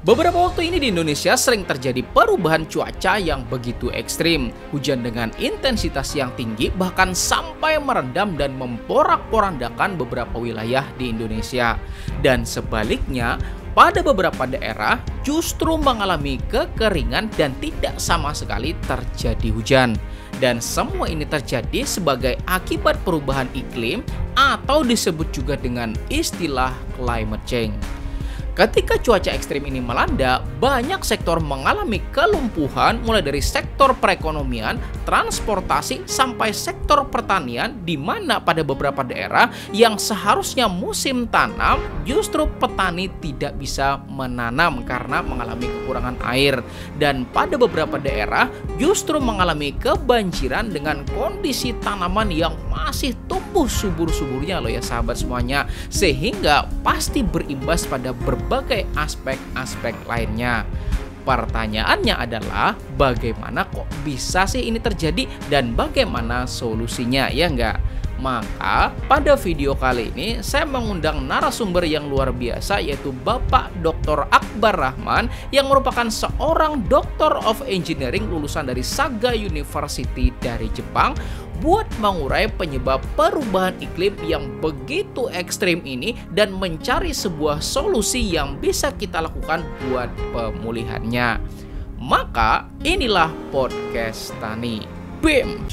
Beberapa waktu ini di Indonesia sering terjadi perubahan cuaca yang begitu ekstrim. Hujan dengan intensitas yang tinggi bahkan sampai merendam dan memporak-porandakan beberapa wilayah di Indonesia. Dan sebaliknya, pada beberapa daerah justru mengalami kekeringan dan tidak sama sekali terjadi hujan. Dan semua ini terjadi sebagai akibat perubahan iklim atau disebut juga dengan istilah climate change. Ketika cuaca ekstrim ini melanda, banyak sektor mengalami kelumpuhan mulai dari sektor perekonomian, transportasi, sampai sektor pertanian di mana pada beberapa daerah yang seharusnya musim tanam, justru petani tidak bisa menanam karena mengalami kekurangan air. Dan pada beberapa daerah justru mengalami kebanjiran dengan kondisi tanaman yang masih tumbuh subur-suburnya loh ya sahabat semuanya. Sehingga pasti berimbas pada berbagai aspek-aspek lainnya. Pertanyaannya adalah bagaimana kok bisa sih ini terjadi dan bagaimana solusinya, ya enggak? Maka pada video kali ini saya mengundang narasumber yang luar biasa, yaitu Bapak Dr. Akbar Rahman yang merupakan seorang Doctor of Engineering lulusan dari Saga University dari Jepang, buat mengurai penyebab perubahan iklim yang begitu ekstrim ini dan mencari sebuah solusi yang bisa kita lakukan buat pemulihannya. Maka inilah podcast Tani BIM.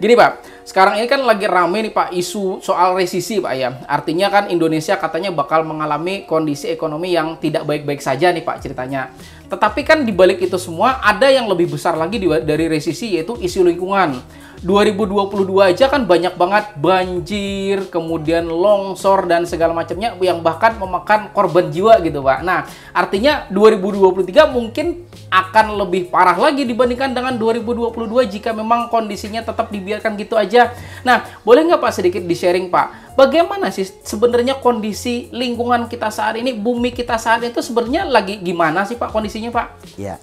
Gini Pak, sekarang ini kan lagi rame nih Pak isu soal resesi Pak ya. Artinya kan Indonesia katanya bakal mengalami kondisi ekonomi yang tidak baik-baik saja nih Pak ceritanya. Tetapi kan dibalik itu semua ada yang lebih besar lagi dari resesi, yaitu isu lingkungan. 2022 aja kan banyak banget banjir, kemudian longsor dan segala macamnya yang bahkan memakan korban jiwa gitu Pak. Nah, artinya 2023 mungkin akan lebih parah lagi dibandingkan dengan 2022 jika memang kondisinya tetap dibiarkan gitu aja. Nah, boleh nggak Pak sedikit di-sharing Pak? Bagaimana sih sebenarnya kondisi lingkungan kita saat ini, bumi kita saat itu sebenarnya lagi gimana sih Pak kondisinya Pak? Iya.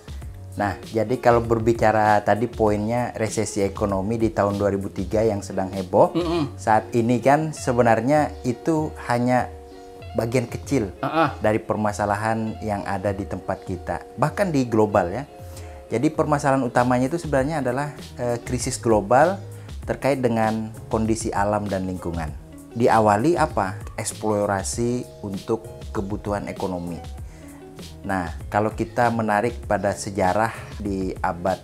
Nah, jadi kalau berbicara tadi poinnya resesi ekonomi di tahun 2003 yang sedang heboh, saat ini kan sebenarnya itu hanya bagian kecil dari permasalahan yang ada di tempat kita, bahkan di global ya. Jadi permasalahan utamanya itu sebenarnya adalah krisis global terkait dengan kondisi alam dan lingkungan. Diawali apa? Eksplorasi untuk kebutuhan ekonomi. Nah, kalau kita menarik pada sejarah di abad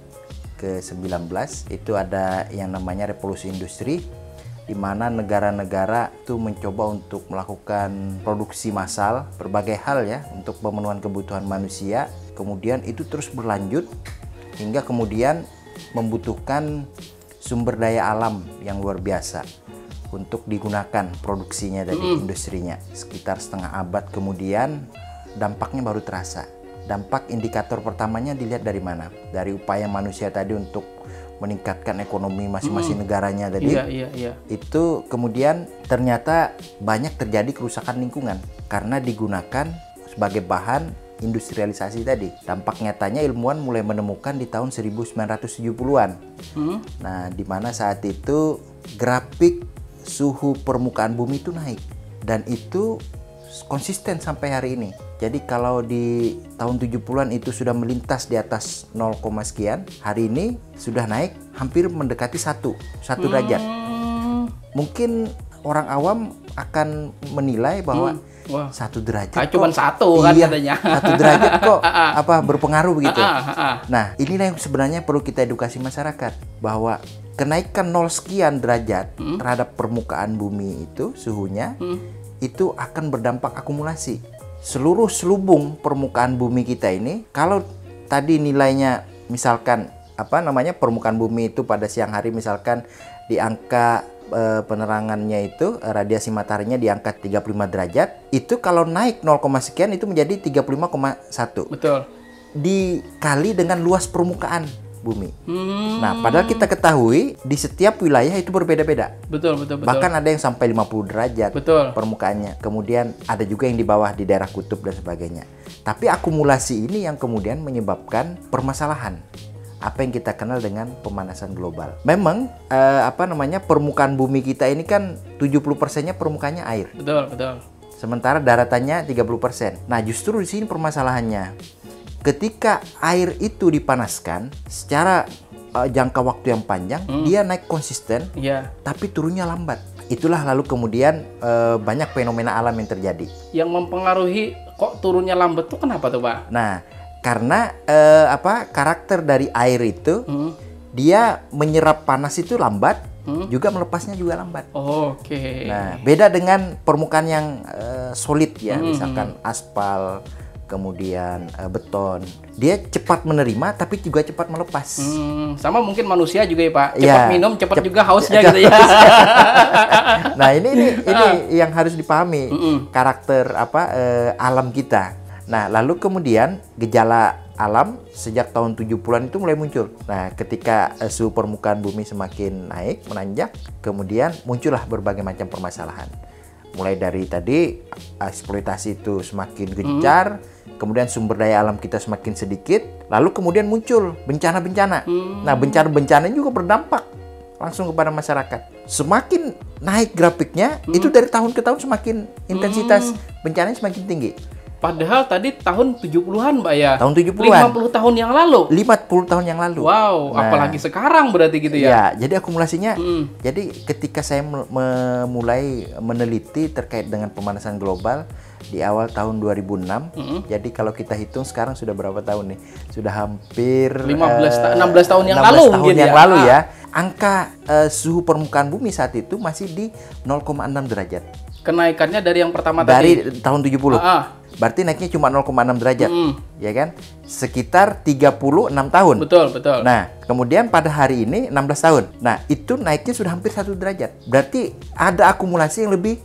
ke-19, itu ada yang namanya revolusi industri, di mana negara-negara itu mencoba untuk melakukan produksi massal, berbagai hal ya, untuk pemenuhan kebutuhan manusia. Kemudian itu terus berlanjut, hingga kemudian membutuhkan sumber daya alam yang luar biasa untuk digunakan produksinya dari industrinya. Sekitar setengah abad kemudian, dampaknya baru terasa. Dampak indikator pertamanya dilihat dari mana? Dari upaya manusia tadi untuk meningkatkan ekonomi masing-masing negaranya tadi. Itu kemudian ternyata banyak terjadi kerusakan lingkungan karena digunakan sebagai bahan industrialisasi tadi. Dampak nyatanya ilmuwan mulai menemukan di tahun 1970-an. Nah, di mana saat itu grafik suhu permukaan bumi itu naik dan itu konsisten sampai hari ini. Jadi kalau di tahun 70-an itu sudah melintas di atas 0, sekian, hari ini sudah naik hampir mendekati 1 derajat. Mungkin orang awam akan menilai bahwa 1 derajat cuma 1 kan katanya. 1 derajat kok berpengaruh begitu. Nah, inilah yang sebenarnya perlu kita edukasi masyarakat, bahwa kenaikan 0 sekian derajat terhadap permukaan bumi itu suhunya itu akan berdampak akumulasi. Seluruh selubung permukaan bumi kita ini, kalau tadi nilainya misalkan permukaan bumi itu pada siang hari misalkan di angka penerangannya itu radiasi mataharinya di angka 35 derajat, itu kalau naik 0, sekian itu menjadi 35,1. Betul. Dikali dengan luas permukaan bumi. Nah, padahal kita ketahui di setiap wilayah itu berbeda-beda. Betul, betul, betul. Bahkan ada yang sampai 50 derajat Betul. permukaannya. Kemudian ada juga yang di bawah di daerah kutub dan sebagainya. Tapi akumulasi ini yang kemudian menyebabkan permasalahan. Apa yang kita kenal dengan pemanasan global. Memang permukaan bumi kita ini kan 70%-nya permukaannya air. Betul, betul. Sementara daratannya 30%. Nah, justru di sini permasalahannya. Ketika air itu dipanaskan secara jangka waktu yang panjang, dia naik konsisten, tapi turunnya lambat. Itulah lalu kemudian banyak fenomena alam yang terjadi. Yang mempengaruhi kok turunnya lambat tuh kenapa tuh, Pak? Nah, karena karakter dari air itu dia menyerap panas itu lambat, juga melepasnya juga lambat. Oke. Nah, beda dengan permukaan yang solid ya, misalkan aspal, kemudian beton. Dia cepat menerima tapi juga cepat melepas. Sama mungkin manusia juga ya, Pak. Cepat minum, cepat juga hausnya gitu ya. Nah, ini yang harus dipahami karakter alam kita. Nah, lalu kemudian gejala alam sejak tahun 70-an itu mulai muncul. Nah, ketika suhu permukaan bumi semakin naik, menanjak, kemudian muncullah berbagai macam permasalahan. Mulai dari tadi eksploitasi itu semakin gencar, kemudian sumber daya alam kita semakin sedikit, lalu kemudian muncul bencana-bencana. Nah, bencana-bencana juga berdampak langsung kepada masyarakat. Semakin naik grafiknya, itu dari tahun ke tahun semakin intensitas bencananya semakin tinggi. Padahal tadi tahun 70-an, Mbak ya? Tahun 70-an. 50 tahun yang lalu? 50 tahun yang lalu. Wow, nah, apalagi sekarang berarti gitu ya? Ya, jadi akumulasinya, jadi ketika saya mulai meneliti terkait dengan pemanasan global di awal tahun 2006, jadi kalau kita hitung sekarang sudah berapa tahun nih? Sudah hampir 16 tahun yang 16 lalu tahun mungkin yang lalu ya. Angka suhu permukaan bumi saat itu masih di 0,6 derajat. Kenaikannya dari yang pertama dari tadi? Tahun 70. Berarti naiknya cuma 0,6 derajat. Ya kan? Sekitar 36 tahun. Betul, betul. Nah, kemudian pada hari ini 16 tahun. Nah, itu naiknya sudah hampir 1 derajat. Berarti ada akumulasi yang lebih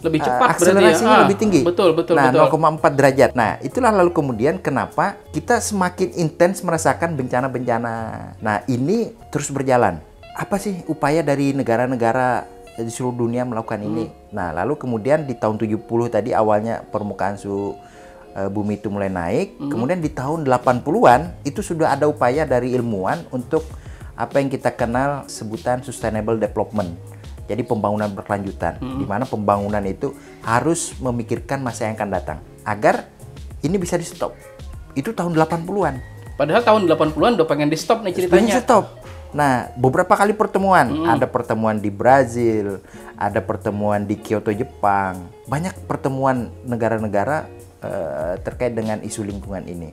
cepat, akselerasinya lebih tinggi. Betul, betul, nah, betul. 0,4 derajat. Nah, itulah lalu kemudian kenapa kita semakin intens merasakan bencana-bencana. Nah, ini terus berjalan. Apa sih upaya dari negara-negara di seluruh dunia melakukan ini? Nah, lalu kemudian di tahun 70 tadi awalnya permukaan suhu bumi itu mulai naik. Kemudian di tahun 80-an itu sudah ada upaya dari ilmuwan untuk apa yang kita kenal sebutan sustainable development. Jadi pembangunan berkelanjutan, di mana pembangunan itu harus memikirkan masa yang akan datang agar ini bisa di stop. Itu tahun 80-an. Padahal tahun 80-an udah pengen di stop nih ceritanya. Pengen stop. Nah, beberapa kali pertemuan, ada pertemuan di Brazil, ada pertemuan di Kyoto, Jepang, banyak pertemuan negara-negara terkait dengan isu lingkungan ini.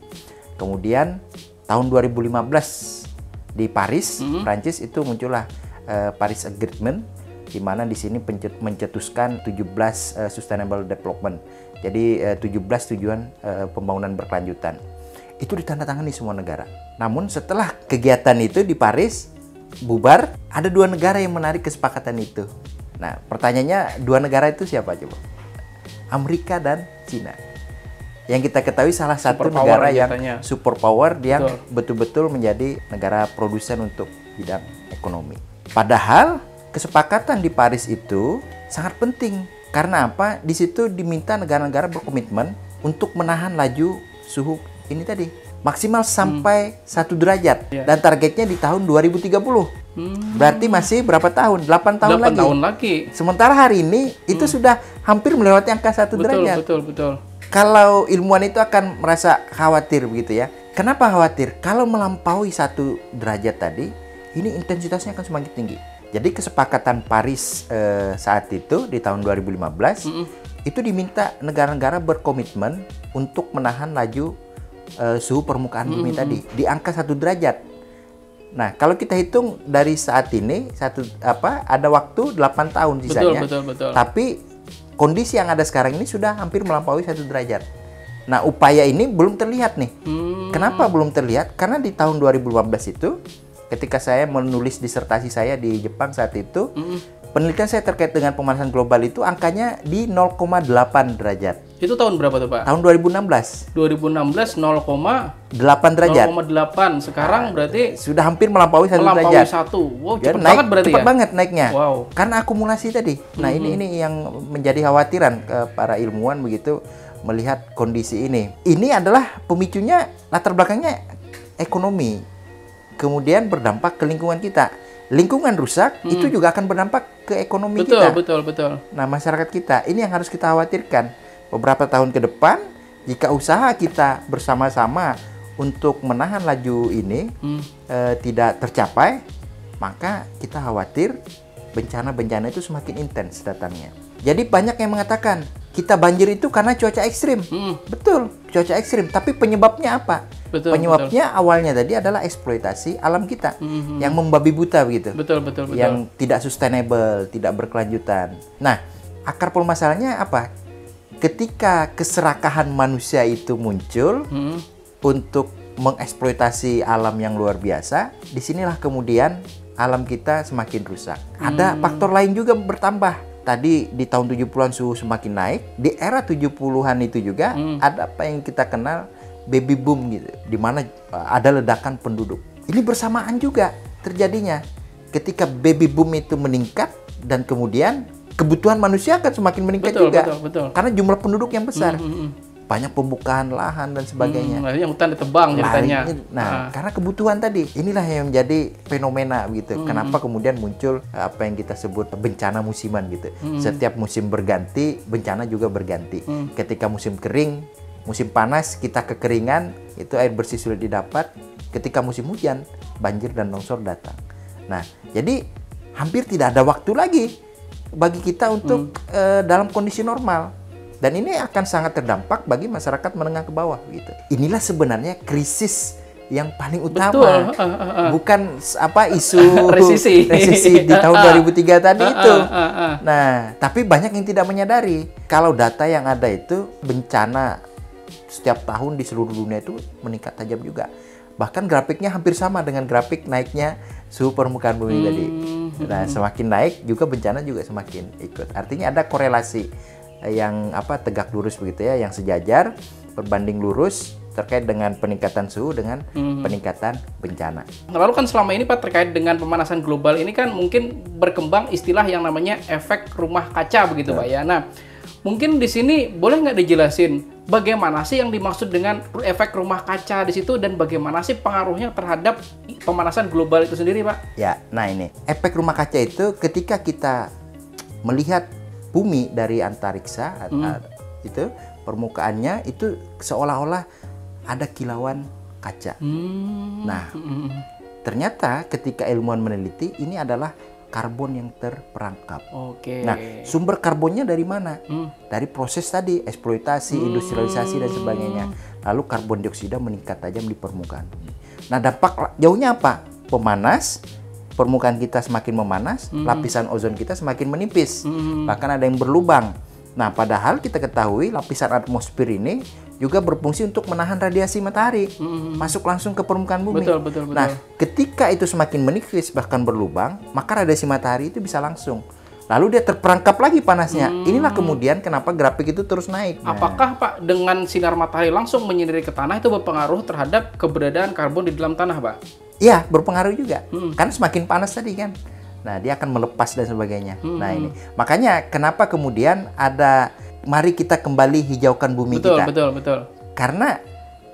Kemudian tahun 2015 di Paris, Prancis itu muncullah Paris Agreement, di mana di sini mencetuskan 17 Sustainable Development. Jadi 17 tujuan pembangunan berkelanjutan. Itu ditandatangani semua negara. Namun setelah kegiatan itu di Paris bubar, ada 2 negara yang menarik kesepakatan itu. Nah, pertanyaannya 2 negara itu siapa coba? Amerika dan Cina. Yang kita ketahui salah satu negara yang superpower, yang betul-betul menjadi negara produsen untuk bidang ekonomi. Padahal kesepakatan di Paris itu sangat penting. Karena apa? Di situ diminta negara-negara berkomitmen untuk menahan laju suhu ini tadi maksimal sampai 1 derajat dan targetnya di tahun 2030. Berarti masih berapa tahun? 8 tahun 8 tahun lagi. Sementara hari ini itu sudah hampir melewati angka 1 derajat. Betul. Kalau ilmuwan itu akan merasa khawatir begitu ya. Kenapa khawatir? Kalau melampaui 1 derajat tadi, ini intensitasnya akan semakin tinggi. Jadi kesepakatan Paris saat itu di tahun 2015 itu diminta negara-negara berkomitmen untuk menahan laju suhu permukaan bumi tadi di angka 1 derajat. Nah, kalau kita hitung dari saat ini ada waktu 8 tahun sisanya. Betul. Tapi kondisi yang ada sekarang ini sudah hampir melampaui 1 derajat. Nah, upaya ini belum terlihat nih. Kenapa belum terlihat? Karena di tahun 2015 itu ketika saya menulis disertasi saya di Jepang saat itu, penelitian saya terkait dengan pemanasan global itu angkanya di 0,8 derajat. Itu tahun berapa tuh, Pak? Tahun 2016. 2016 8 derajat. 0,8. Sekarang berarti Sudah hampir melampaui 1 derajat. 1. Wow, Jadi cepat banget berarti cepat ya? banget naiknya. Wow. Karena akumulasi tadi. Nah, ini yang menjadi khawatiran ke para ilmuwan begitu melihat kondisi ini. Ini adalah pemicunya, latar belakangnya ekonomi. Kemudian berdampak ke lingkungan kita. Lingkungan rusak itu juga akan berdampak ke ekonomi kita. Betul. Nah, masyarakat kita ini yang harus kita khawatirkan. Beberapa tahun ke depan, jika usaha kita bersama-sama untuk menahan laju ini tidak tercapai, maka kita khawatir bencana-bencana itu semakin intens datangnya. Jadi banyak yang mengatakan kita banjir itu karena cuaca ekstrim. Betul, cuaca ekstrim. Tapi penyebabnya apa? Penyebabnya awalnya tadi adalah eksploitasi alam kita yang membabi buta begitu. Betul. Yang tidak sustainable, tidak berkelanjutan. Nah, akar permasalahannya apa? Ketika keserakahan manusia itu muncul untuk mengeksploitasi alam yang luar biasa, disinilah kemudian alam kita semakin rusak. Ada faktor lain juga bertambah. Tadi di tahun 70-an suhu semakin naik, di era 70-an itu juga ada apa yang kita kenal baby boom gitu, di mana ada ledakan penduduk. Ini bersamaan juga terjadinya. Ketika baby boom itu meningkat dan kemudian kebutuhan manusia akan semakin meningkat juga. Betul. Karena jumlah penduduk yang besar. Banyak pembukaan lahan dan sebagainya. Yang hutan ditebang ceritanya. Nah, karena kebutuhan tadi, inilah yang menjadi fenomena gitu. Kenapa kemudian muncul apa yang kita sebut bencana musiman gitu. Setiap musim berganti, bencana juga berganti. Ketika musim kering, musim panas kita kekeringan, itu air bersih sulit didapat. Ketika musim hujan, banjir dan longsor datang. Nah, jadi hampir tidak ada waktu lagi bagi kita untuk dalam kondisi normal. Dan ini akan sangat terdampak bagi masyarakat menengah ke bawah gitu. Inilah sebenarnya krisis yang paling utama. Bukan apa isu resesi di tahun 2003 tadi itu. Nah, tapi banyak yang tidak menyadari kalau data yang ada itu bencana setiap tahun di seluruh dunia itu meningkat tajam juga. Bahkan grafiknya hampir sama dengan grafik naiknya suhu permukaan bumi tadi. Nah, semakin naik juga bencana juga semakin ikut. Artinya ada korelasi yang tegak lurus begitu ya, yang sejajar berbanding lurus terkait dengan peningkatan suhu dengan peningkatan bencana. Lalu kan selama ini Pak, terkait dengan pemanasan global ini kan mungkin berkembang istilah yang namanya efek rumah kaca begitu Pak ya. Nah, mungkin di sini boleh nggak dijelasin bagaimana sih yang dimaksud dengan efek rumah kaca di situ dan bagaimana sih pengaruhnya terhadap pemanasan global itu sendiri Pak? Ya, nah ini efek rumah kaca itu ketika kita melihat bumi dari antariksa itu permukaannya itu seolah-olah ada kilauan kaca. Nah, ternyata ketika ilmuwan meneliti ini adalah karbon yang terperangkap. Nah, sumber karbonnya dari mana? Dari proses tadi, eksploitasi, industrialisasi dan sebagainya. Lalu karbon dioksida meningkat tajam di permukaan bumi. Nah, dampak jauhnya apa? Pemanas, permukaan kita semakin memanas, lapisan ozon kita semakin menipis, bahkan ada yang berlubang. Nah, padahal kita ketahui lapisan atmosfer ini juga berfungsi untuk menahan radiasi matahari masuk langsung ke permukaan bumi. Betul. Nah, ketika itu semakin menipis bahkan berlubang, maka radiasi matahari itu bisa langsung. Lalu dia terperangkap lagi panasnya. Inilah kemudian kenapa grafik itu terus naik. Nah, apakah Pak dengan sinar matahari langsung menyinari ke tanah itu berpengaruh terhadap keberadaan karbon di dalam tanah Pak? Iya, berpengaruh juga. Karena semakin panas tadi kan. Nah, dia akan melepas dan sebagainya. Nah, ini. Makanya kenapa kemudian ada mari kita kembali hijaukan bumi kita. Betul. Karena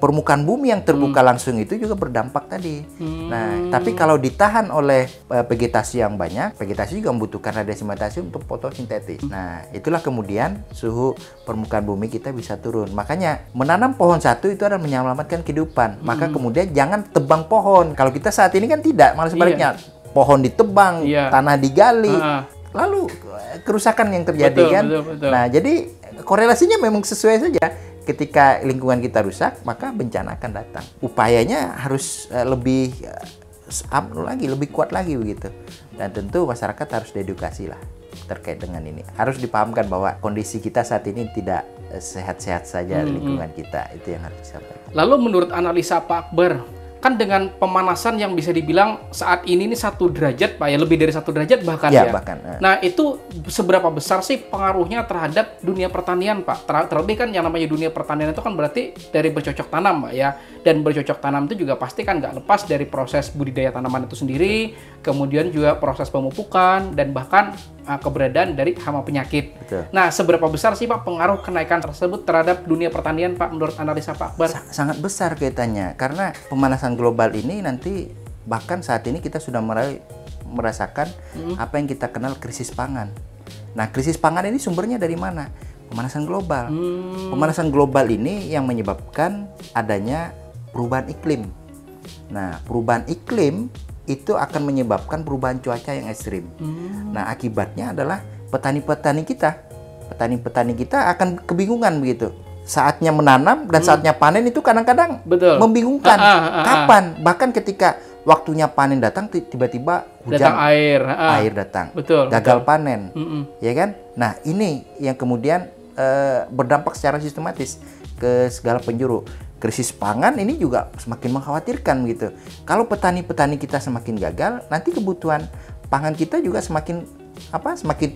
permukaan bumi yang terbuka langsung itu juga berdampak tadi. Nah, tapi kalau ditahan oleh vegetasi yang banyak, vegetasi juga membutuhkan radiasi matahari untuk fotosintesis. Nah, itulah kemudian suhu permukaan bumi kita bisa turun. Makanya menanam pohon satu itu adalah menyelamatkan kehidupan. Maka kemudian jangan tebang pohon. Kalau kita saat ini kan tidak, malah sebaliknya. Pohon ditebang, tanah digali. Lalu kerusakan yang terjadi betul. Nah, jadi korelasinya memang sesuai saja. Ketika lingkungan kita rusak, maka bencana akan datang. Upayanya harus lebih kuat lagi begitu. Dan tentu masyarakat harus diedukasi lah terkait dengan ini. Harus dipahamkan bahwa kondisi kita saat ini tidak sehat-sehat saja lingkungan kita. Itu yang harus disampaikan. Lalu menurut analisa Pak Akbar, kan dengan pemanasan yang bisa dibilang saat ini nih 1 derajat Pak ya, lebih dari 1 derajat bahkan Ya, ya. bahkan. Nah itu seberapa besar sih pengaruhnya terhadap dunia pertanian Pak? Terlebih kan yang namanya dunia pertanian itu kan berarti dari bercocok tanam Pak ya. Dan bercocok tanam itu juga pasti kan nggak lepas dari proses budidaya tanaman itu sendiri, kemudian juga proses pemupukan, dan bahkan keberadaan dari hama penyakit. Betul. Nah seberapa besar sih Pak pengaruh kenaikan tersebut terhadap dunia pertanian Pak menurut analisa Pak Akbar? Sangat besar kaitannya, karena pemanasan global ini nanti bahkan saat ini kita sudah mulai merasakan apa yang kita kenal krisis pangan. Nah, krisis pangan ini sumbernya dari mana? Pemanasan global. Pemanasan global ini yang menyebabkan adanya perubahan iklim. Nah, perubahan iklim itu akan menyebabkan perubahan cuaca yang ekstrim. Nah, akibatnya adalah petani-petani kita akan kebingungan begitu. Saatnya menanam dan saatnya panen itu kadang-kadang membingungkan. Kapan? Bahkan ketika waktunya panen datang, tiba-tiba hujan, datang air datang, gagal panen, ya kan? Nah, ini yang kemudian berdampak secara sistematis ke segala penjuru. Krisis pangan ini juga semakin mengkhawatirkan gitu. Kalau petani-petani kita semakin gagal, nanti kebutuhan pangan kita juga semakin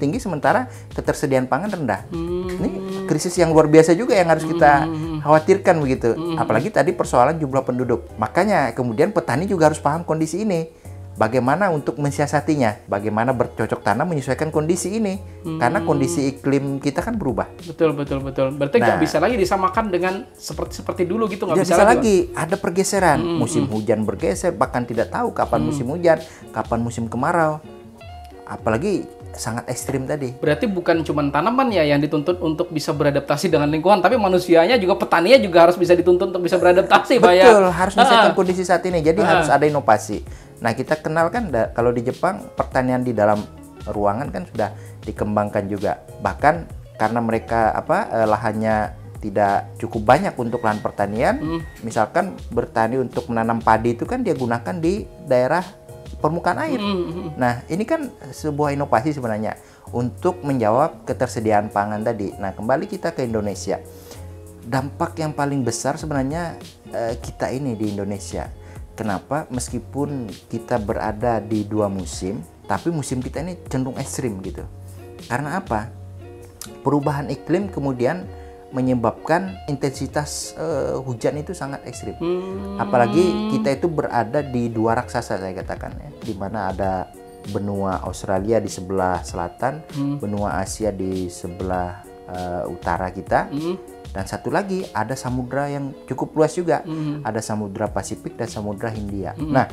tinggi, sementara ketersediaan pangan rendah. Ini krisis yang luar biasa juga yang harus kita khawatirkan begitu. Apalagi tadi persoalan jumlah penduduk. Makanya kemudian petani juga harus paham kondisi ini. Bagaimana untuk mensiasatinya? Bagaimana bercocok tanam menyesuaikan kondisi ini? Karena kondisi iklim kita kan berubah. Betul. Berarti nggak bisa lagi disamakan dengan seperti dulu gitu, nggak bisa lagi. Ada pergeseran. Musim hujan bergeser, bahkan tidak tahu kapan musim hujan, kapan musim kemarau. Apalagi sangat ekstrim tadi. Berarti bukan cuma tanaman ya yang dituntut untuk bisa beradaptasi dengan lingkungan, tapi manusianya juga, petaninya juga harus bisa dituntut untuk bisa beradaptasi Pak ya. Betul, harus menyesuaikan kondisi saat ini. Jadi harus ada inovasi. Nah, kita kenal kan kalau di Jepang pertanian di dalam ruangan kan sudah dikembangkan juga. Bahkan karena mereka lahannya tidak cukup banyak untuk lahan pertanian, misalkan bertani untuk menanam padi itu kan dia gunakan di daerah permukaan air. Nah, ini kan sebuah inovasi sebenarnya untuk menjawab ketersediaan pangan tadi. Nah, kembali kita ke Indonesia. Dampak yang paling besar sebenarnya kita ini di Indonesia. Kenapa? Meskipun kita berada di 2 musim, tapi musim kita ini cenderung ekstrim gitu. Karena apa? Perubahan iklim kemudian menyebabkan intensitas hujan itu sangat ekstrim. Apalagi kita itu berada di 2 raksasa, saya katakan ya, di mana ada benua Australia di sebelah selatan, benua Asia di sebelah utara kita, dan satu lagi ada samudra yang cukup luas juga, ada samudra Pasifik dan samudra Hindia. Nah,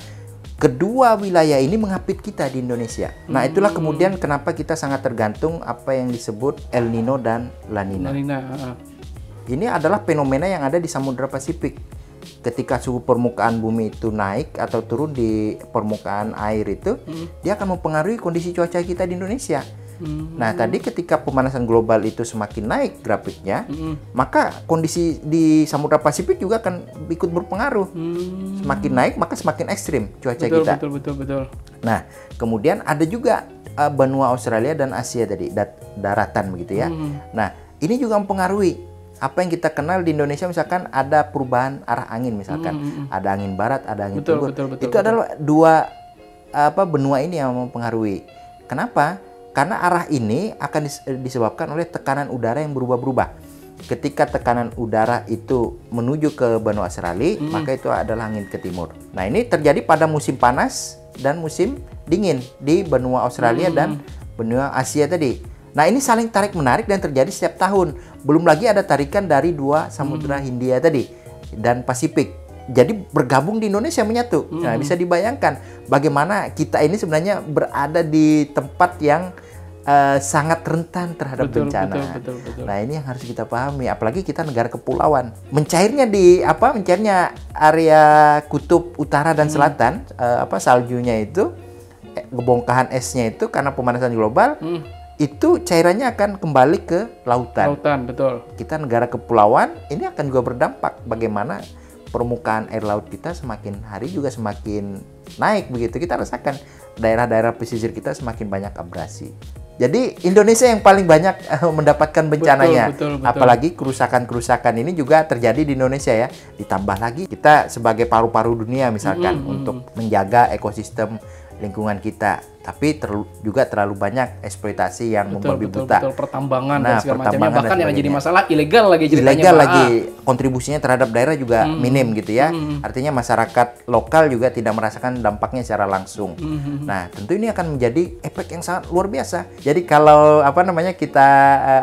kedua wilayah ini menghapit kita di Indonesia. Nah, itulah kemudian kenapa kita sangat tergantung apa yang disebut El Nino dan La Nina. Ini adalah fenomena yang ada di Samudra Pasifik. Ketika suhu permukaan bumi itu naik atau turun di permukaan air itu, dia akan mempengaruhi kondisi cuaca kita di Indonesia. Nah, tadi ketika pemanasan global itu semakin naik grafiknya, maka kondisi di Samudra Pasifik juga akan ikut berpengaruh. Semakin naik, maka semakin ekstrim cuaca kita. Betul. Nah, kemudian ada juga benua Australia dan Asia tadi, daratan begitu ya. Nah, ini juga mempengaruhi apa yang kita kenal di Indonesia. Misalkan ada perubahan arah angin, misalkan ada angin barat, ada angin timur. Itu adalah 2 benua ini yang mempengaruhi. Kenapa? Karena arah ini akan disebabkan oleh tekanan udara yang berubah-ubah. Ketika tekanan udara itu menuju ke benua Australia, maka itu adalah angin ke timur. Nah, ini terjadi pada musim panas dan musim dingin di benua Australia dan benua Asia tadi. Nah, ini saling tarik-menarik dan terjadi setiap tahun. Belum lagi ada tarikan dari 2 samudra Hindia tadi dan Pasifik. Jadi bergabung di Indonesia, menyatu. Nah, bisa dibayangkan bagaimana kita ini sebenarnya berada di tempat yang sangat rentan terhadap bencana. Betul. Nah, ini yang harus kita pahami. Apalagi kita negara kepulauan. Mencairnya area kutub utara dan selatan, saljunya itu, bongkahan esnya itu karena pemanasan global, itu cairannya akan kembali ke lautan. Betul. Kita negara kepulauan, ini akan juga berdampak bagaimana permukaan air laut kita semakin hari juga semakin naik begitu. Kita rasakan daerah-daerah pesisir kita semakin banyak abrasi. Jadi Indonesia yang paling banyak mendapatkan bencananya. Betul. Apalagi kerusakan-kerusakan ini juga terjadi di Indonesia ya. Ditambah lagi kita sebagai paru-paru dunia misalkan untuk menjaga ekosistem lingkungan kita. Tapi juga terlalu banyak eksploitasi yang membabi buta. Betul, pertambangan Nah, dan segala macamnya. pertambangan Bahkan dan yang jadi sebagainya. masalah ilegal lagi ceritanya. Ilegal Pak. lagi, kontribusinya terhadap daerah juga minim gitu ya. Artinya masyarakat lokal juga tidak merasakan dampaknya secara langsung. Nah, tentu ini akan menjadi efek yang sangat luar biasa. Jadi kalau kita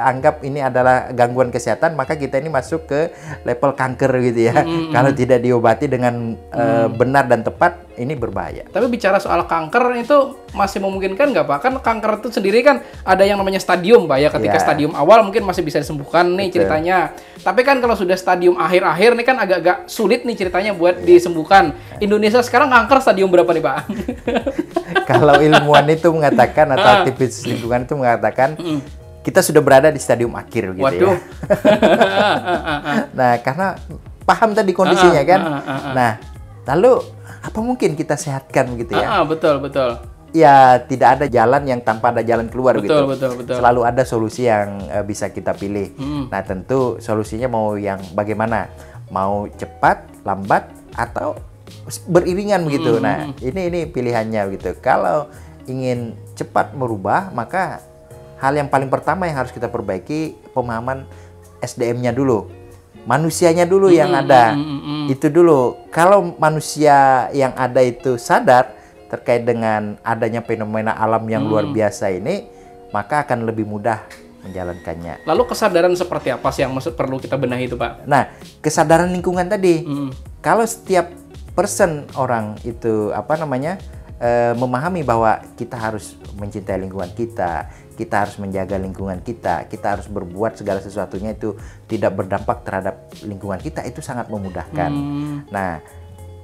anggap ini adalah gangguan kesehatan, maka kita ini masuk ke level kanker gitu ya. Kalau tidak diobati dengan benar dan tepat, ini berbahaya. Tapi bicara soal kanker itu masih memungkinkan nggak Pak? Kan kanker itu sendiri kan ada yang namanya stadium Pak ya. Ketika stadium awal mungkin masih bisa disembuhkan nih ceritanya. Tapi kan kalau sudah stadium akhir-akhir nih kan agak-agak sulit nih ceritanya buat disembuhkan. Indonesia sekarang kanker stadium berapa nih Pak? Kalau ilmuwan itu mengatakan atau aktivis lingkungan itu mengatakan kita sudah berada di stadium akhir gitu Waduh. ya. Nah, karena paham tadi kondisinya kan. Nah, lalu apa mungkin kita sehatkan begitu ya? Betul. Ya, tidak ada jalan yang tanpa ada jalan keluar gitu. Betul. Selalu ada solusi yang bisa kita pilih. Nah, tentu solusinya mau yang bagaimana? Mau cepat, lambat, atau beriringan begitu. Nah, ini pilihannya gitu. Kalau ingin cepat merubah, maka hal yang paling pertama yang harus kita perbaiki pemahaman SDM-nya dulu. Manusianya dulu yang ada. Itu dulu. Kalau manusia yang ada itu sadar terkait dengan adanya fenomena alam yang luar biasa ini, maka akan lebih mudah menjalankannya. Lalu kesadaran seperti apa sih yang perlu kita benahi itu Pak? Nah, kesadaran lingkungan tadi. Kalau setiap orang itu memahami bahwa kita harus mencintai lingkungan kita harus menjaga lingkungan kita harus berbuat segala sesuatunya itu tidak berdampak terhadap lingkungan kita, itu sangat memudahkan. Nah,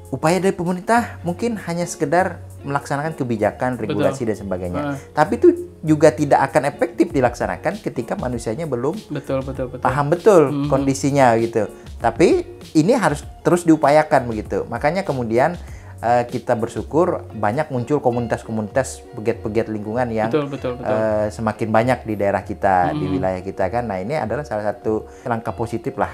upaya dari pemerintah mungkin hanya sekedar melaksanakan kebijakan, regulasi dan sebagainya. Tapi itu juga tidak akan efektif dilaksanakan ketika manusianya belum paham betul kondisinya gitu. Tapi ini harus terus diupayakan begitu. Makanya kemudian kita bersyukur banyak muncul komunitas-komunitas pegiat-pegiat lingkungan yang semakin banyak di daerah kita, di wilayah kita kan. Nah, ini adalah salah satu langkah positif lah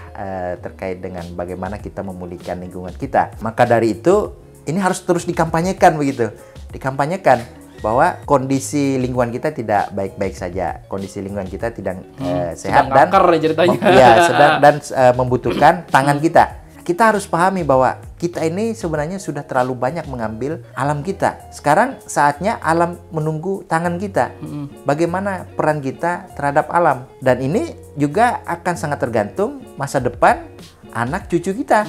terkait dengan bagaimana kita memulihkan lingkungan kita. Maka dari itu ini harus terus dikampanyekan begitu. Dikampanyekan bahwa kondisi lingkungan kita tidak baik-baik saja. Kondisi lingkungan kita tidak sehat dan membutuhkan tangan kita. Kita harus pahami bahwa kita ini sebenarnya sudah terlalu banyak mengambil alam kita. Sekarang saatnya alam menunggu tangan kita. Bagaimana peran kita terhadap alam. Dan ini juga akan sangat tergantung masa depan anak cucu kita.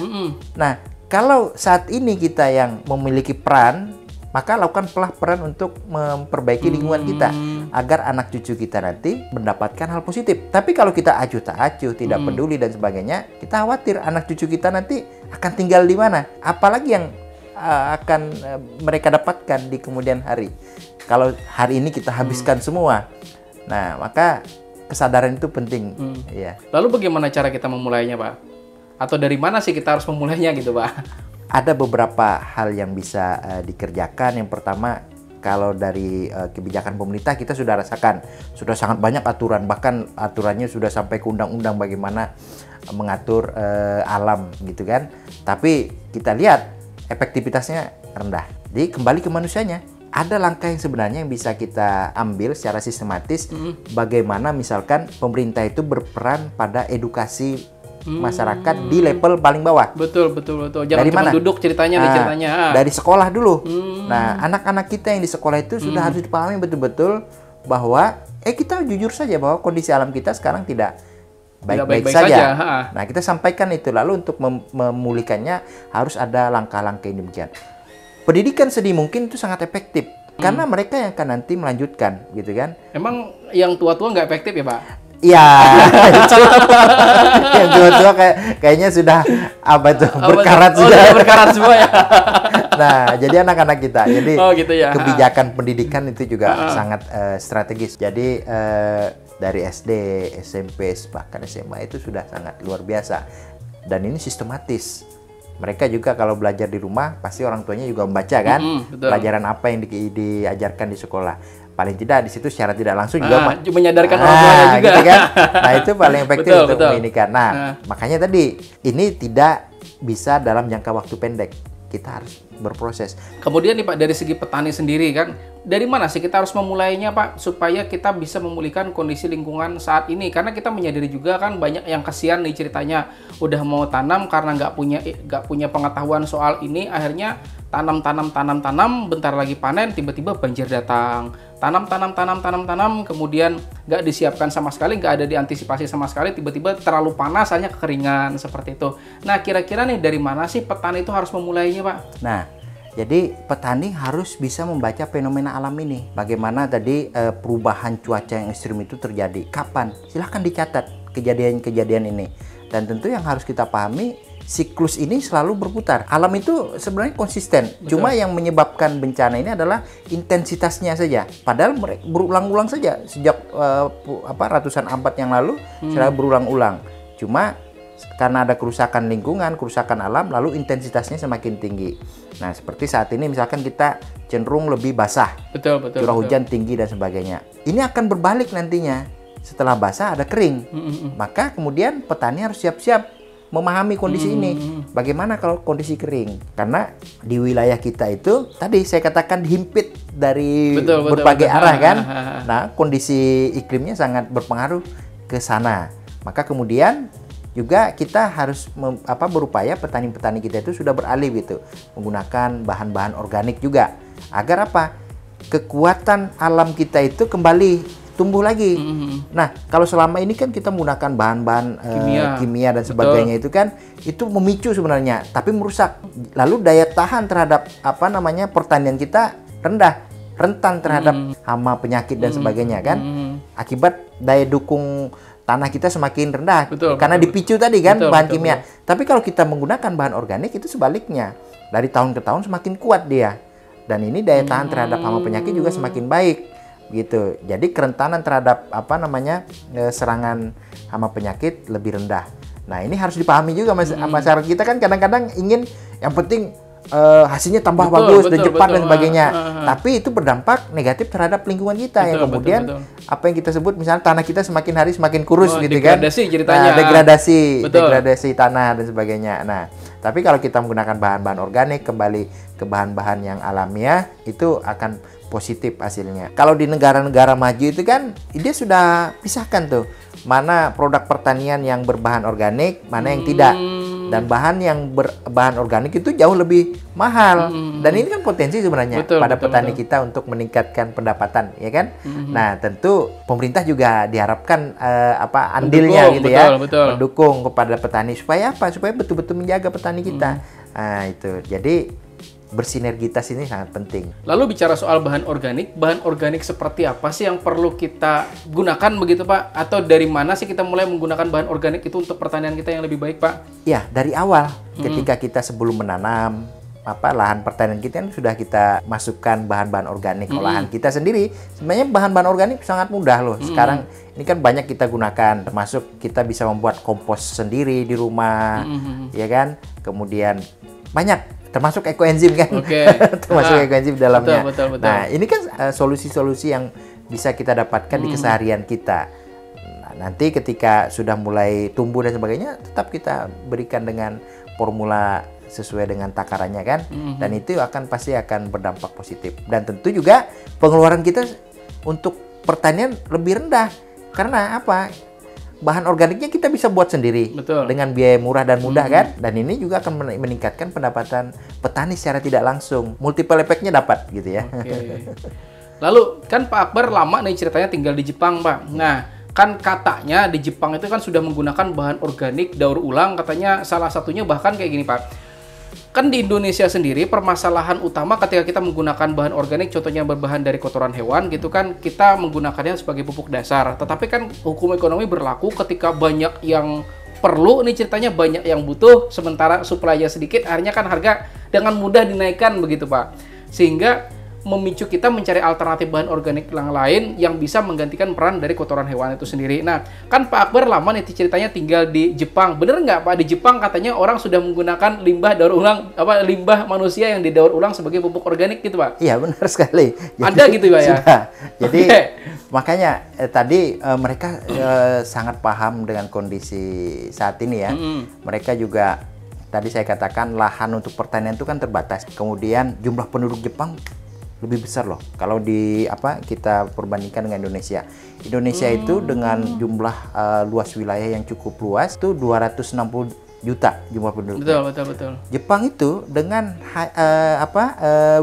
Nah, kalau saat ini kita yang memiliki peran, maka lakukanlah peran untuk memperbaiki lingkungan kita agar anak cucu kita nanti mendapatkan hal positif. Tapi kalau kita acuh tak acuh, tidak peduli dan sebagainya, kita khawatir anak cucu kita nanti akan tinggal di mana. Apalagi yang akan mereka dapatkan di kemudian hari. Kalau hari ini kita habiskan semua. Nah, maka kesadaran itu penting. Ya. Lalu bagaimana cara kita memulainya, Pak? Atau dari mana sih kita harus memulainya gitu, Pak? Ada beberapa hal yang bisa dikerjakan. Yang pertama, kalau dari kebijakan pemerintah kita sudah rasakan, sudah sangat banyak aturan, bahkan aturannya sudah sampai ke undang-undang bagaimana mengatur alam gitu kan. Tapi kita lihat efektivitasnya rendah. Jadi kembali ke manusianya. Ada langkah yang sebenarnya yang bisa kita ambil secara sistematis, bagaimana misalkan pemerintah itu berperan pada edukasi masyarakat di level paling bawah. Betul. Jangan cuma duduk ceritanya. Dari sekolah dulu. Nah, anak-anak kita yang di sekolah itu sudah harus dipahami betul-betul bahwa kita jujur saja bahwa kondisi alam kita sekarang tidak baik-baik saja. Nah, kita sampaikan itu. Lalu untuk memulihkannya harus ada langkah-langkah yang demikian. Pendidikan sedini mungkin itu sangat efektif. Karena mereka yang akan nanti melanjutkan, gitu kan. Emang yang tua-tua nggak efektif ya, Pak? Iya, yang tua-tua kayaknya sudah berkarat sudah. Berkarat semua ya. Nah, jadi anak-anak kita, jadi gitu ya. Kebijakan pendidikan itu juga sangat strategis. Jadi dari SD, SMP, bahkan SMA itu sudah sangat luar biasa. Dan ini sistematis. Mereka juga kalau belajar di rumah pasti orang tuanya juga membaca kan, pelajaran apa yang diajarkan di sekolah. paling tidak di situ secara tidak langsung juga menyadarkan orang tuanya juga. Gitu kan? Nah, itu paling efektif Betul, untuk betul. menginikan. Nah, makanya tadi ini tidak bisa dalam jangka waktu pendek. Kita harus berproses. Kemudian nih Pak, dari segi petani sendiri kan, dari mana sih kita harus memulainya Pak, supaya kita bisa memulihkan kondisi lingkungan saat ini? Karena kita menyadari juga kan banyak yang kasihan nih ceritanya, udah mau tanam karena nggak punya pengetahuan soal ini, akhirnya tanam, bentar lagi panen, tiba-tiba banjir datang. Tanam, kemudian nggak disiapkan sama sekali, nggak ada diantisipasi sama sekali, tiba-tiba terlalu panas, hanya kekeringan, seperti itu. Nah, kira-kira nih dari mana sih petani itu harus memulainya Pak? Nah, jadi petani harus bisa membaca fenomena alam ini. Bagaimana tadi perubahan cuaca yang ekstrim itu terjadi. Kapan? Silahkan dicatat kejadian-kejadian ini. Dan tentu yang harus kita pahami, siklus ini selalu berputar. Alam itu sebenarnya konsisten. Betul. Cuma yang menyebabkan bencana ini adalah intensitasnya saja. Padahal berulang-ulang saja sejak ratusan abad yang lalu selalu berulang-ulang. Cuma karena ada kerusakan lingkungan, kerusakan alam, lalu intensitasnya semakin tinggi. Nah, seperti saat ini misalkan kita cenderung lebih basah. Betul. Curah hujan tinggi dan sebagainya. Ini akan berbalik nantinya. Setelah basah ada kering. Maka kemudian petani harus siap-siap memahami kondisi ini. Bagaimana kalau kondisi kering? Karena di wilayah kita itu tadi saya katakan dihimpit dari berbagai arah kan. Nah, kondisi iklimnya sangat berpengaruh ke sana. Maka kemudian juga kita harus berupaya petani-petani kita itu sudah beralih gitu, menggunakan bahan-bahan organik juga. Agar apa? Kekuatan alam kita itu kembali tumbuh lagi. Nah, kalau selama ini kan kita menggunakan bahan-bahan kimia dan sebagainya, itu kan itu memicu sebenarnya, tapi merusak. Lalu daya tahan terhadap pertanian kita rendah, rentan terhadap hama, penyakit dan sebagainya kan. Akibat daya dukung tanah kita semakin rendah karena dipicu tadi kan bahan kimia. Tapi kalau kita menggunakan bahan organik itu sebaliknya. Dari tahun ke tahun semakin kuat dia. Dan ini daya tahan terhadap hama, penyakit juga semakin baik. Gitu. Jadi kerentanan terhadap serangan hama penyakit lebih rendah. Nah, ini harus dipahami juga masyarakat kita kan kadang-kadang ingin yang penting hasilnya tambah bagus dan cepat dan sebagainya. Tapi itu berdampak negatif terhadap lingkungan kita yang kemudian apa yang kita sebut misalnya tanah kita semakin hari semakin kurus gitu kan. Degradasi ceritanya. Degradasi tanah dan sebagainya. Nah, tapi kalau kita menggunakan bahan-bahan organik, kembali ke bahan-bahan yang alamiah, itu akan positif hasilnya. Kalau di negara-negara maju itu kan dia sudah pisahkan tuh mana produk pertanian yang berbahan organik, mana yang tidak. Dan bahan yang berbahan organik itu jauh lebih mahal. Dan ini kan potensi sebenarnya pada petani kita untuk meningkatkan pendapatan, ya kan? Nah, tentu pemerintah juga diharapkan andilnya gitu ya, mendukung kepada petani supaya apa? Supaya betul-betul menjaga petani kita. Nah, itu. Jadi bersinergitas ini sangat penting. Lalu bicara soal bahan organik seperti apa sih yang perlu kita gunakan begitu Pak? Atau dari mana sih kita mulai menggunakan bahan organik itu untuk pertanian kita yang lebih baik Pak? Ya, dari awal ketika kita sebelum menanam lahan pertanian kita kan sudah kita masukkan bahan-bahan organik olahan kita sendiri. Sebenarnya bahan-bahan organik sangat mudah loh. Sekarang ini kan banyak kita gunakan, termasuk kita bisa membuat kompos sendiri di rumah, ya kan? Kemudian banyak termasuk ekoenzim kan, termasuk ekoenzim dalamnya. Betul. Nah, ini kan solusi-solusi yang bisa kita dapatkan di keseharian kita. Nah, nanti ketika sudah mulai tumbuh dan sebagainya, tetap kita berikan dengan formula sesuai dengan takarannya kan, dan itu pasti akan berdampak positif. Dan tentu juga pengeluaran kita untuk pertanian lebih rendah. Karena apa? Bahan organiknya kita bisa buat sendiri dengan biaya murah dan mudah kan, dan ini juga akan meningkatkan pendapatan petani secara tidak langsung, multiple effect-nya dapat gitu ya. Lalu kan Pak Akbar lama nih ceritanya tinggal di Jepang Pak. Nah, kan katanya di Jepang itu kan sudah menggunakan bahan organik daur ulang, katanya salah satunya bahkan kayak gini Pak. Kan di Indonesia sendiri permasalahan utama ketika kita menggunakan bahan organik, contohnya berbahan dari kotoran hewan gitu kan, kita menggunakannya sebagai pupuk dasar. Tetapi kan hukum ekonomi berlaku ketika banyak yang perlu, nih ceritanya banyak yang butuh, sementara supply-nya sedikit, akhirnya kan harga dengan mudah dinaikkan begitu Pak. Sehingga memicu kita mencari alternatif bahan organik yang lain yang bisa menggantikan peran dari kotoran hewan itu sendiri. Nah, kan Pak Akbar lama nih ceritanya tinggal di Jepang. Bener nggak Pak, di Jepang katanya orang sudah menggunakan limbah daur ulang, limbah manusia yang didaur ulang sebagai pupuk organik gitu Pak? Iya, benar sekali. Ada gitu Pak ya? Sudah. Jadi makanya tadi mereka sangat paham dengan kondisi saat ini ya. Mereka juga tadi saya katakan lahan untuk pertanian itu kan terbatas. Kemudian jumlah penduduk Jepang lebih besar loh kalau kita perbandingkan dengan Indonesia. Indonesia itu dengan jumlah luas wilayah yang cukup luas itu 260 juta jumlah penduduk. Betul. Jepang itu dengan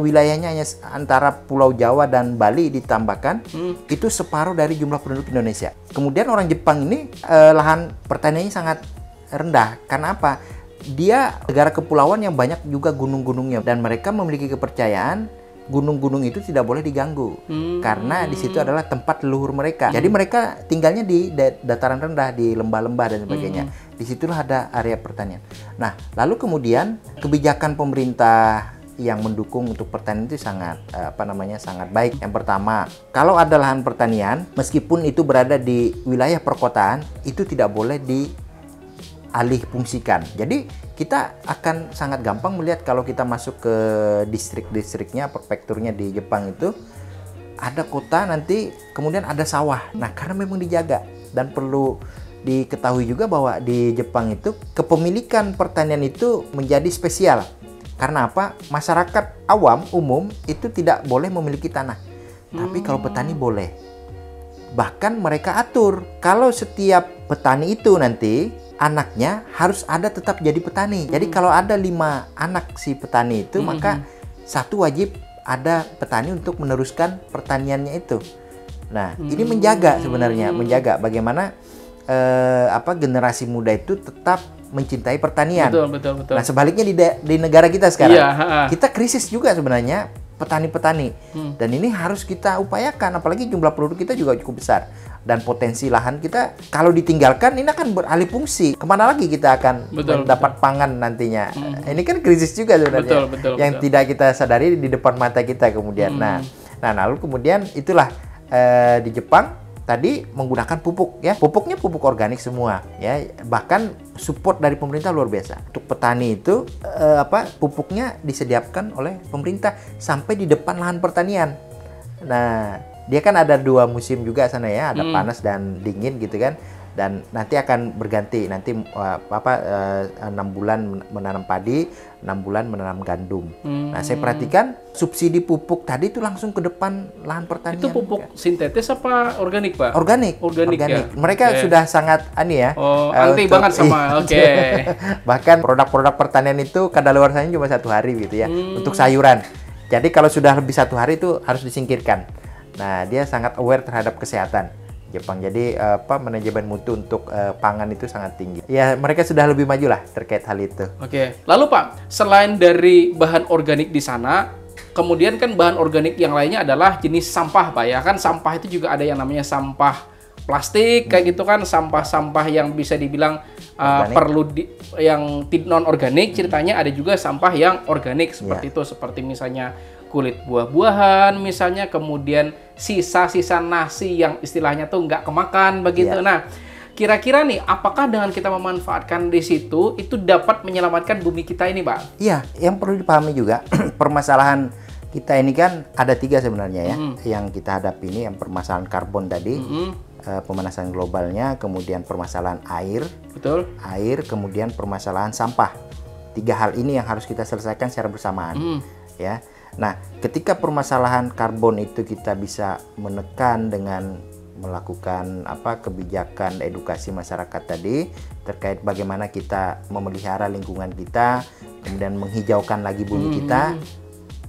wilayahnya hanya antara Pulau Jawa dan Bali ditambahkan itu separuh dari jumlah penduduk Indonesia. Kemudian orang Jepang ini lahan pertaniannya sangat rendah. Karena apa? Dia negara kepulauan yang banyak juga gunung-gunungnya dan mereka memiliki kepercayaan gunung-gunung itu tidak boleh diganggu karena di situ adalah tempat leluhur mereka. Jadi mereka tinggalnya di dataran rendah, di lembah-lembah dan sebagainya. Disitulah ada area pertanian. Nah, lalu kemudian kebijakan pemerintah yang mendukung untuk pertanian itu sangat sangat baik. Yang pertama, kalau ada lahan pertanian, meskipun itu berada di wilayah perkotaan, itu tidak boleh dialih fungsikan. Jadi kita akan sangat gampang melihat kalau kita masuk ke distrik-distriknya, prefekturnya di Jepang itu ada kota nanti kemudian ada sawah. Nah, karena memang dijaga dan perlu diketahui juga bahwa di Jepang itu kepemilikan pertanian itu menjadi spesial. Karena apa? Masyarakat awam umum itu tidak boleh memiliki tanah. Tapi kalau petani boleh. Bahkan mereka atur kalau setiap petani itu nanti anaknya harus ada tetap jadi petani. Jadi kalau ada 5 anak si petani itu, maka satu wajib ada petani untuk meneruskan pertaniannya itu. Nah, ini menjaga sebenarnya, menjaga bagaimana generasi muda itu tetap mencintai pertanian. Betul. Nah, sebaliknya di negara kita sekarang, Iya, kita krisis juga sebenarnya petani-petani. Dan ini harus kita upayakan, apalagi jumlah penduduk kita juga cukup besar. Dan potensi lahan kita kalau ditinggalkan ini akan beralih fungsi. Kemana lagi kita akan mendapat pangan nantinya? Ini kan krisis juga sebenarnya. Yang tidak kita sadari di depan mata kita kemudian. Nah, lalu kemudian itulah di Jepang tadi menggunakan pupuk ya. Pupuknya pupuk organik semua ya. Bahkan support dari pemerintah luar biasa. Untuk petani itu pupuknya disediakan oleh pemerintah sampai di depan lahan pertanian. Nah, dia kan ada 2 musim juga sana ya, ada panas dan dingin gitu kan. Dan nanti akan berganti, nanti 6 bulan menanam padi, 6 bulan menanam gandum. Nah, saya perhatikan subsidi pupuk tadi itu langsung ke depan lahan pertanian. Itu pupuk sintetis apa organik, Pak? Organik. Ya? Mereka sudah sangat anti banget sama. Bahkan produk-produk pertanian itu kadaluarsanya cuma 1 hari gitu ya, untuk sayuran. Jadi kalau sudah lebih 1 hari itu harus disingkirkan. Nah, dia sangat aware terhadap kesehatan Jepang. Jadi manajemen mutu untuk pangan itu sangat tinggi. Ya, mereka sudah lebih maju lah terkait hal itu. Lalu Pak, selain dari bahan organik di sana, kemudian kan bahan organik yang lainnya adalah jenis sampah Pak ya. Kan sampah itu juga ada yang namanya sampah plastik kayak gitu kan, sampah-sampah yang bisa dibilang yang non organik. Ceritanya ada juga sampah yang organik seperti itu, seperti misalnya kulit buah-buahan misalnya, kemudian sisa-sisa nasi yang istilahnya tuh nggak kemakan begitu. Nah, kira-kira nih apakah dengan kita memanfaatkan di situ itu dapat menyelamatkan bumi kita ini, Pak? Iya, yang perlu dipahami juga permasalahan kita ini kan ada 3 sebenarnya ya yang kita hadapi ini, yang permasalahan karbon tadi, pemanasan globalnya, kemudian permasalahan air, kemudian permasalahan sampah. 3 hal ini yang harus kita selesaikan secara bersamaan, ya. Nah, ketika permasalahan karbon itu kita bisa menekan dengan melakukan kebijakan edukasi masyarakat tadi terkait bagaimana kita memelihara lingkungan kita, kemudian menghijaukan lagi bumi kita.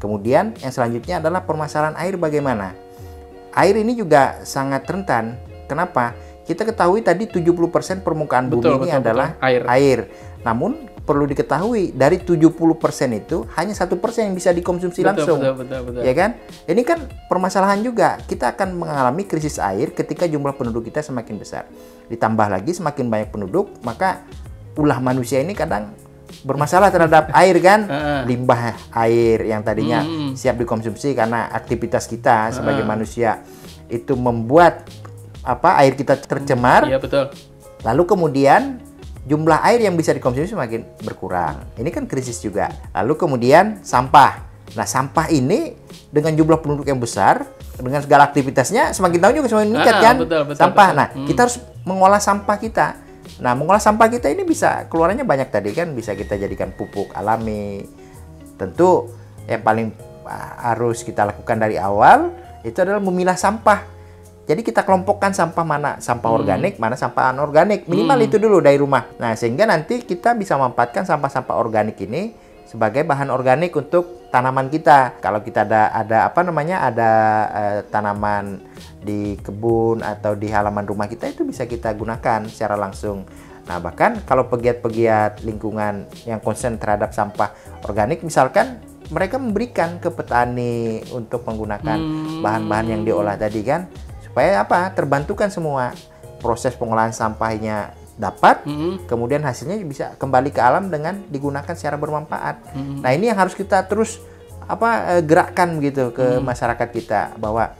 Kemudian yang selanjutnya adalah permasalahan air bagaimana. Air ini juga sangat rentan. Kenapa? Kita ketahui tadi 70% permukaan bumi ini adalah air. Namun perlu diketahui dari 70% itu hanya 1% yang bisa dikonsumsi langsung. Betul. Ya kan? Ini kan permasalahan juga. Kita akan mengalami krisis air ketika jumlah penduduk kita semakin besar. Ditambah lagi semakin banyak penduduk, maka ulah manusia ini kadang bermasalah terhadap air kan, limbah air yang tadinya siap dikonsumsi karena aktivitas kita sebagai manusia itu membuat air kita tercemar. Iya, betul. Lalu kemudian jumlah air yang bisa dikonsumsi semakin berkurang. Ini kan krisis juga. Lalu kemudian sampah. Nah, sampah ini dengan jumlah penduduk yang besar, dengan segala aktivitasnya semakin tahun juga semakin meningkat kan? Betul, sampah. Betul. Nah, kita harus mengolah sampah kita. Nah, mengolah sampah kita ini bisa keluarannya banyak tadi kan, bisa kita jadikan pupuk alami. Tentu yang paling harus kita lakukan dari awal itu adalah memilah sampah. Jadi kita kelompokkan sampah mana sampah organik, mana sampah anorganik. Minimal itu dulu dari rumah. Nah, sehingga nanti kita bisa memanfaatkan sampah-sampah organik ini sebagai bahan organik untuk tanaman kita. Kalau kita ada tanaman di kebun atau di halaman rumah kita, itu bisa kita gunakan secara langsung. Nah, bahkan kalau pegiat-pegiat lingkungan yang konsen terhadap sampah organik, misalkan mereka memberikan ke petani untuk menggunakan bahan-bahan yang diolah tadi kan, supaya terbantukan semua proses pengolahan sampahnya dapat, kemudian hasilnya bisa kembali ke alam dengan digunakan secara bermanfaat. Nah, ini yang harus kita terus gerakkan gitu ke masyarakat kita, bahwa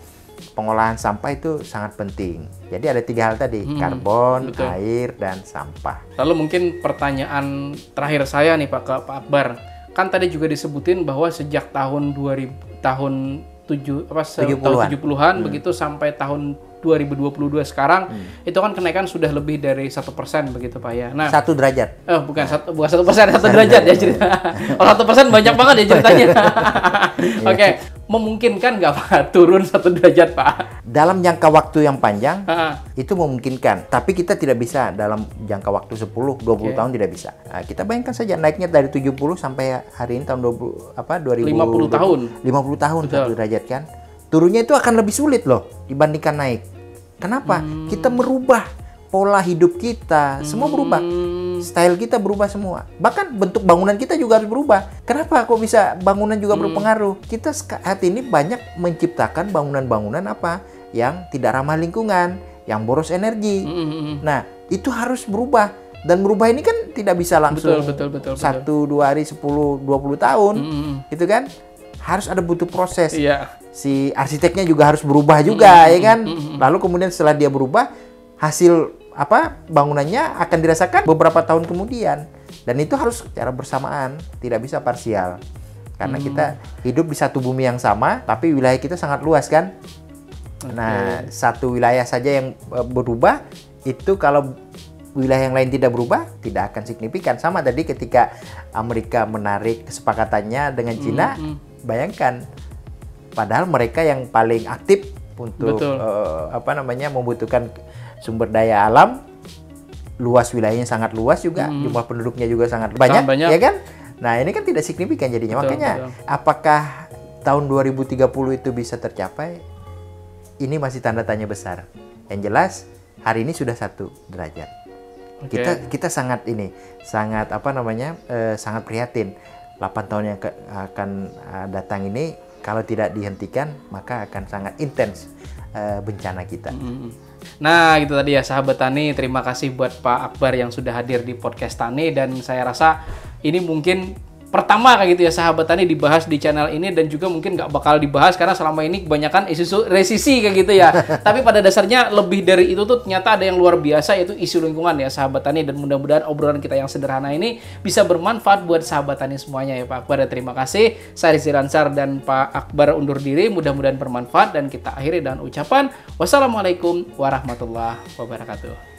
pengolahan sampah itu sangat penting. Jadi ada 3 hal tadi, karbon, betul. air, dan sampah. Lalu mungkin pertanyaan terakhir saya nih Pak, ke Pak Akbar. Kan tadi juga disebutin bahwa sejak tahun 70-an begitu sampai tahun 2022 sekarang itu kan kenaikan sudah lebih dari 1% begitu Pak ya. Nah, 1 derajat. Bukan 1%, 1 derajat ya cerita. Oh, 1% banyak banget ya ceritanya. Oke, memungkinkan nggak Pak turun 1 derajat Pak? Dalam jangka waktu yang panjang itu memungkinkan, tapi kita tidak bisa dalam jangka waktu 10-20 tahun tidak bisa. Nah, kita bayangkan saja naiknya dari 70 sampai hari ini tahun 2050 tahun. 50 tahun 1 derajat kan. Turunnya itu akan lebih sulit loh dibandingkan naik. Kenapa? Kita merubah pola hidup kita, semua berubah. Style kita berubah semua. Bahkan bentuk bangunan kita juga harus berubah. Kenapa kok bisa bangunan juga berpengaruh? Kita saat ini banyak menciptakan bangunan-bangunan yang tidak ramah lingkungan, yang boros energi. Nah, itu harus berubah. Dan berubah ini kan tidak bisa langsung betul. 1-2 hari, 10-20 tahun. Gitu kan? Harus ada butuh proses. Iya. Si arsiteknya juga harus berubah juga, ya kan? Lalu kemudian setelah dia berubah, hasil bangunannya akan dirasakan beberapa tahun kemudian. Dan itu harus secara bersamaan, tidak bisa parsial. Karena kita hidup di satu bumi yang sama, tapi wilayah kita sangat luas kan? Nah, satu wilayah saja yang berubah, itu kalau wilayah yang lain tidak berubah, tidak akan signifikan. Sama tadi ketika Amerika menarik kesepakatannya dengan Cina, bayangkan, padahal mereka yang paling aktif untuk membutuhkan sumber daya alam, luas wilayahnya sangat luas juga, jumlah penduduknya juga sangat banyak, ya kan? Nah, ini kan tidak signifikan jadinya. Makanya apakah tahun 2030 itu bisa tercapai? Ini masih tanda tanya besar. Yang jelas hari ini sudah 1 derajat. Kita sangat sangat prihatin. 8 tahun yang akan datang ini, kalau tidak dihentikan, maka akan sangat intens bencana kita. Nah, itu tadi ya sahabat Tani. Terima kasih buat Pak Akbar yang sudah hadir di podcast Tani, dan saya rasa ini mungkin pertama kayak gitu ya sahabat Tani dibahas di channel ini, dan juga mungkin nggak bakal dibahas karena selama ini kebanyakan isu resisi kayak gitu ya. Tapi pada dasarnya lebih dari itu tuh ternyata ada yang luar biasa, yaitu isu lingkungan ya sahabat Tani, dan mudah-mudahan obrolan kita yang sederhana ini bisa bermanfaat buat sahabat Tani semuanya ya Pak Akbar. Dan terima kasih. Saya Rizky Ransar dan Pak Akbar undur diri, mudah-mudahan bermanfaat, dan kita akhiri dengan ucapan wassalamualaikum warahmatullahi wabarakatuh.